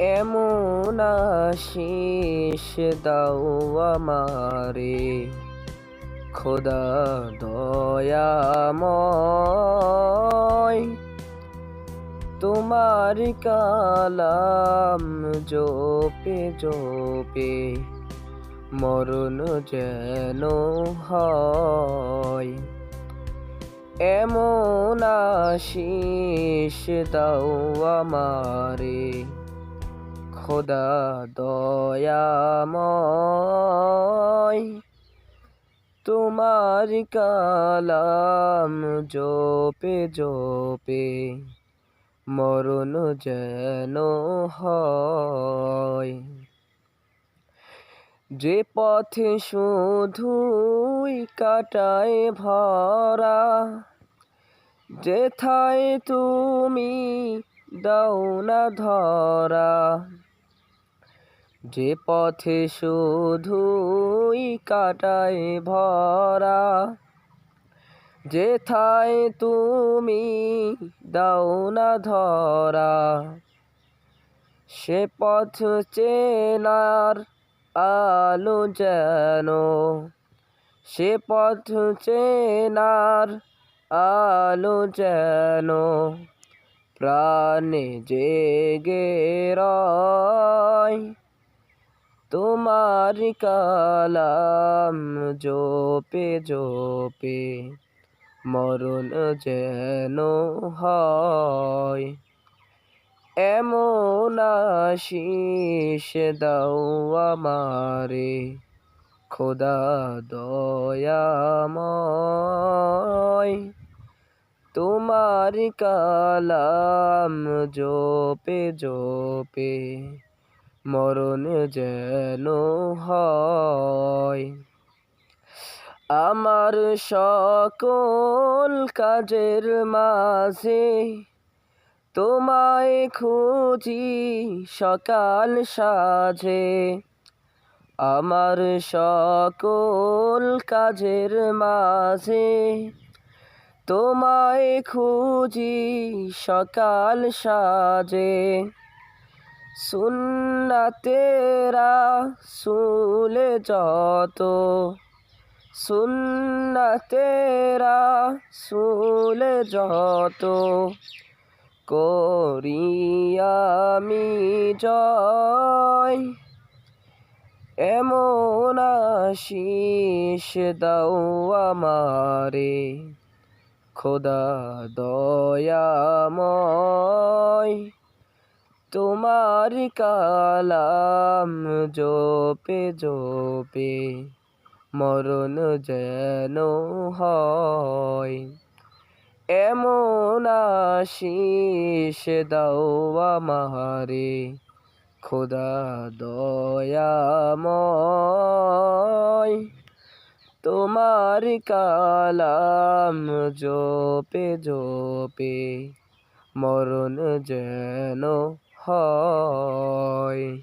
এমন আশিস দাও আমারে খোদা দয়াময়। তোমার কালাম জপে জপে মরণ যেন হয়। এমন আশিস দাও আমারে খোদা দয়াময়। তোমার কালাম জপে জপে মরণ যেন হয়। যে পথে শুধুই কাটায় ভরা, যেথায় তুমি দাও না ধরা। যে পথে শুধুই কাটায় ভরা, যেথায় তুমি দাও না ধরা। সে পথ চেনার আলো যেন, সে পথ চেনার আলো যেন প্রাণে জেগে রয়। তোমার কালাম জপে জপে মরণ যেন হয়। এমন আশিস দাও আমারে খোদা দয়াময়। তোমার কালাম জপে জপে মরণ যেন হয়। আমার সকল কাজের মাঝে তোমায় খুঁজি সকাল সাঁঝে। আমার সকল কাজের মাঝে তোমায় খুঁজি সকাল সাঁঝে। সুন্নাতেরা সুলে যত, সুন্নাতেরা সুলে যত করি আমি জয়। এমন আশিস দাও আমারে খোদা দয়াময়। তোমার কালাম জপে জপে মরণ যেন হয়। এমন আশিস দাও আমারে খোদা দয়াময়। তোমার কালাম জপে জপে মরণ যেন হয়।